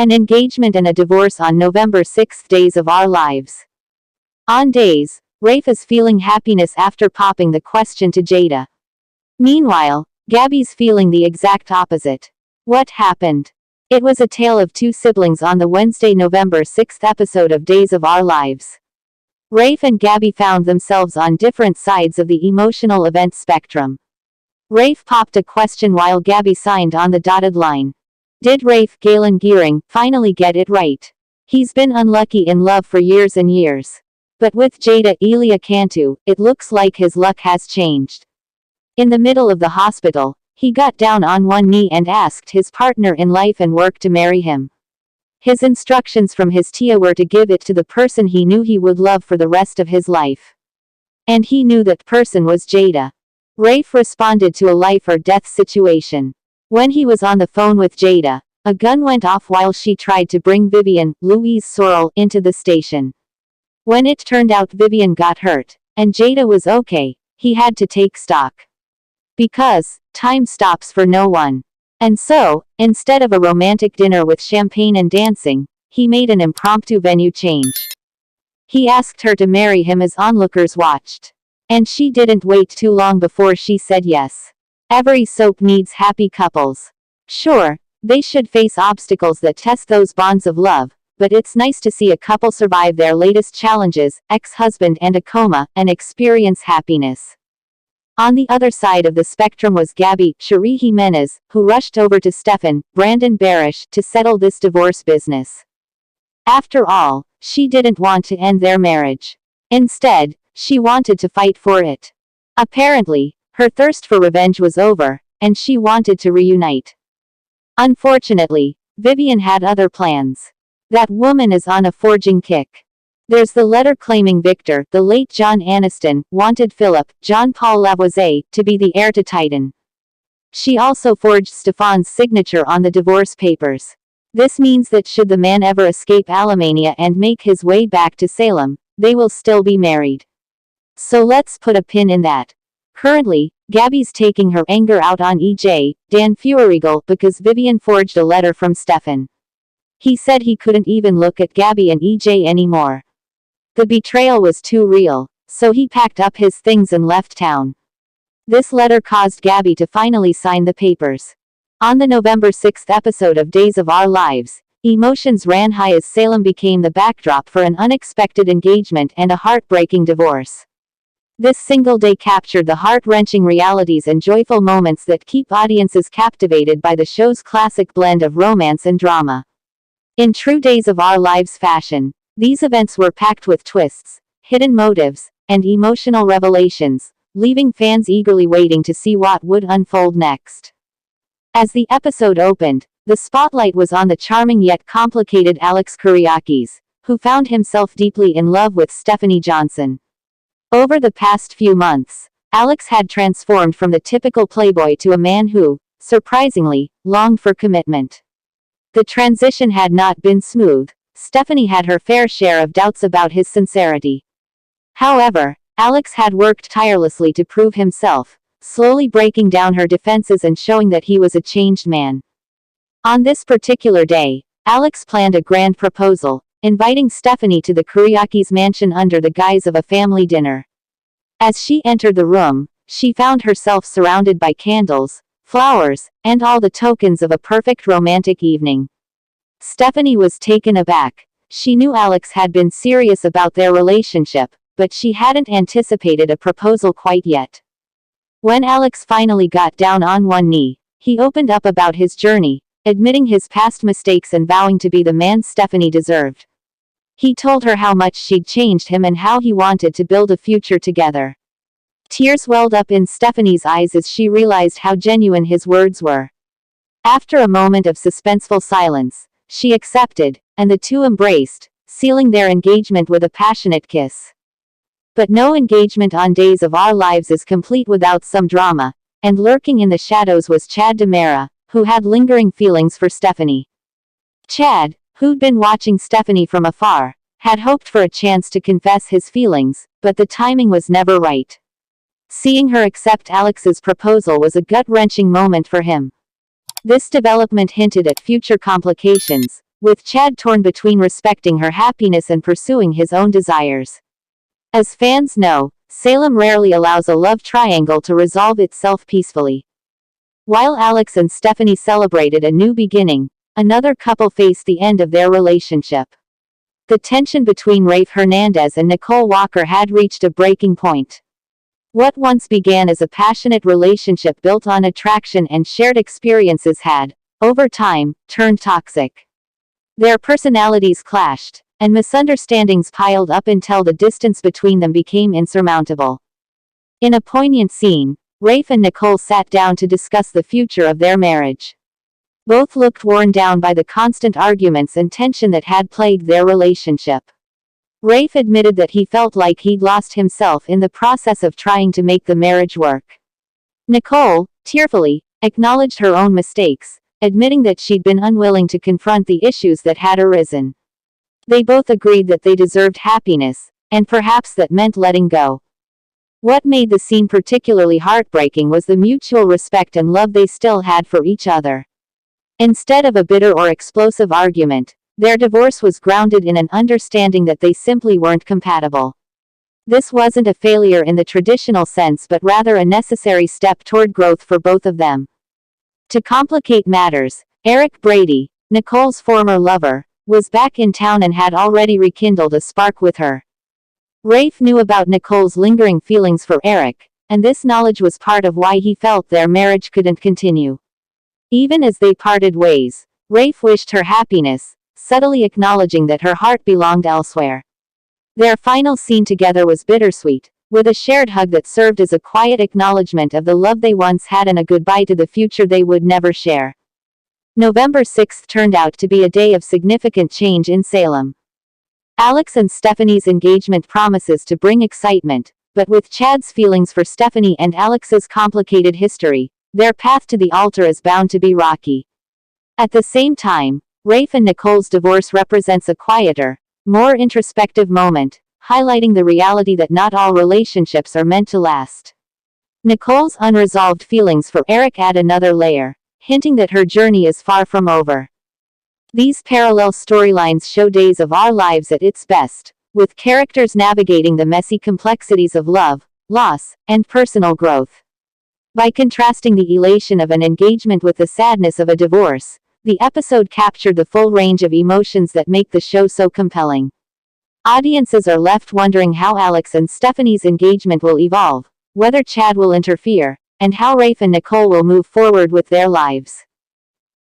An engagement and a divorce on November 6th. Days of Our Lives. On Days, Rafe is feeling happiness after popping the question to Jada. Meanwhile, Gabby's feeling the exact opposite. What happened? It was a tale of two siblings on the Wednesday, November 6th episode of Days of Our Lives. Rafe and Gabby found themselves on different sides of the emotional event spectrum. Rafe popped a question while Gabby signed on the dotted line. Did Rafe Galen Gearing finally get it right? He's been unlucky in love for years and years. But with Jada Elia Cantu, it looks like his luck has changed. In the middle of the hospital, he got down on one knee and asked his partner in life and work to marry him. His instructions from his tia were to give it to the person he knew he would love for the rest of his life. And he knew that person was Jada. Rafe responded to a life or death situation. When he was on the phone with Jada, a gun went off while she tried to bring Vivian, Louise Sorrell, into the station. When it turned out Vivian got hurt, and Jada was okay, he had to take stock. Because, time stops for no one. And so, instead of a romantic dinner with champagne and dancing, he made an impromptu venue change. He asked her to marry him as onlookers watched. And she didn't wait too long before she said yes. Every soap needs happy couples. Sure, they should face obstacles that test those bonds of love, but it's nice to see a couple survive their latest challenges, ex-husband and a coma, and experience happiness. On the other side of the spectrum was Gabby, Cherie Jimenez, who rushed over to Stefan, Brandon Barish, to settle this divorce business. After all, she didn't want to end their marriage. Instead, she wanted to fight for it. Apparently, her thirst for revenge was over, and she wanted to reunite. Unfortunately, Vivian had other plans. That woman is on a forging kick. There's the letter claiming Victor, the late John Aniston, wanted Philip, Jean-Paul Lavoisier, to be the heir to Titan. She also forged Stefan's signature on the divorce papers. This means that should the man ever escape Alemania and make his way back to Salem, they will still be married. So let's put a pin in that. Currently, Gabby's taking her anger out on EJ, Dan Feuerriegel, because Vivian forged a letter from Stefan. He said he couldn't even look at Gabby and EJ anymore. The betrayal was too real, so he packed up his things and left town. This letter caused Gabby to finally sign the papers. On the November 6th episode of Days of Our Lives, emotions ran high as Salem became the backdrop for an unexpected engagement and a heartbreaking divorce. This single day captured the heart-wrenching realities and joyful moments that keep audiences captivated by the show's classic blend of romance and drama. In true Days of Our Lives fashion, these events were packed with twists, hidden motives, and emotional revelations, leaving fans eagerly waiting to see what would unfold next. As the episode opened, the spotlight was on the charming yet complicated Alex Kyriakis, who found himself deeply in love with Stephanie Johnson. Over the past few months, Alex had transformed from the typical playboy to a man who, surprisingly, longed for commitment. The transition had not been smooth. Stephanie had her fair share of doubts about his sincerity. However, Alex had worked tirelessly to prove himself, slowly breaking down her defenses and showing that he was a changed man. On this particular day, Alex planned a grand proposal, inviting Stephanie to the Kyriakis mansion under the guise of a family dinner. As she entered the room, she found herself surrounded by candles, flowers, and all the tokens of a perfect romantic evening. Stephanie was taken aback. She knew Alex had been serious about their relationship, but she hadn't anticipated a proposal quite yet. When Alex finally got down on one knee, he opened up about his journey, admitting his past mistakes and vowing to be the man Stephanie deserved. He told her how much she'd changed him and how he wanted to build a future together. Tears welled up in Stephanie's eyes as she realized how genuine his words were. After a moment of suspenseful silence, she accepted, and the two embraced, sealing their engagement with a passionate kiss. But no engagement on Days of Our Lives is complete without some drama, and lurking in the shadows was Chad DiMera, who had lingering feelings for Stephanie. Chad, who'd been watching Stephanie from afar, had hoped for a chance to confess his feelings, but the timing was never right. Seeing her accept Alex's proposal was a gut-wrenching moment for him. This development hinted at future complications, with Chad torn between respecting her happiness and pursuing his own desires. As fans know, Salem rarely allows a love triangle to resolve itself peacefully. While Alex and Stephanie celebrated a new beginning, another couple faced the end of their relationship. The tension between Rafe Hernandez and Nicole Walker had reached a breaking point. What once began as a passionate relationship built on attraction and shared experiences had, over time, turned toxic. Their personalities clashed, and misunderstandings piled up until the distance between them became insurmountable. In a poignant scene, Rafe and Nicole sat down to discuss the future of their marriage. Both looked worn down by the constant arguments and tension that had plagued their relationship. Rafe admitted that he felt like he'd lost himself in the process of trying to make the marriage work. Nicole, tearfully, acknowledged her own mistakes, admitting that she'd been unwilling to confront the issues that had arisen. They both agreed that they deserved happiness, and perhaps that meant letting go. What made the scene particularly heartbreaking was the mutual respect and love they still had for each other. Instead of a bitter or explosive argument, their divorce was grounded in an understanding that they simply weren't compatible. This wasn't a failure in the traditional sense but rather a necessary step toward growth for both of them. To complicate matters, Eric Brady, Nicole's former lover, was back in town and had already rekindled a spark with her. Rafe knew about Nicole's lingering feelings for Eric, and this knowledge was part of why he felt their marriage couldn't continue. Even as they parted ways, Rafe wished her happiness, subtly acknowledging that her heart belonged elsewhere. Their final scene together was bittersweet, with a shared hug that served as a quiet acknowledgement of the love they once had and a goodbye to the future they would never share. November 6th turned out to be a day of significant change in Salem. Alex and Stephanie's engagement promises to bring excitement, but with Chad's feelings for Stephanie and Alex's complicated history, their path to the altar is bound to be rocky. At the same time, Rafe and Nicole's divorce represents a quieter, more introspective moment, highlighting the reality that not all relationships are meant to last. Nicole's unresolved feelings for Eric add another layer, hinting that her journey is far from over. These parallel storylines show Days of Our Lives at its best, with characters navigating the messy complexities of love, loss, and personal growth. By contrasting the elation of an engagement with the sadness of a divorce, the episode captured the full range of emotions that make the show so compelling. Audiences are left wondering how Alex and Stephanie's engagement will evolve, whether Chad will interfere, and how Rafe and Nicole will move forward with their lives.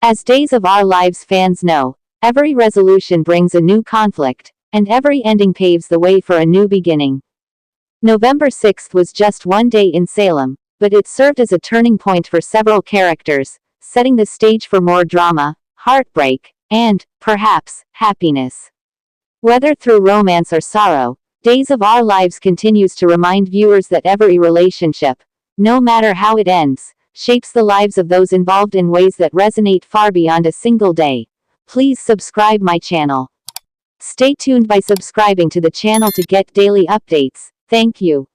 As Days of Our Lives fans know, every resolution brings a new conflict, and every ending paves the way for a new beginning. November 6th was just one day in Salem, but it served as a turning point for several characters, setting the stage for more drama, heartbreak, and, perhaps, happiness. Whether through romance or sorrow, Days of Our Lives continues to remind viewers that every relationship, no matter how it ends, shapes the lives of those involved in ways that resonate far beyond a single day. Please subscribe my channel. Stay tuned by subscribing to the channel to get daily updates. Thank you.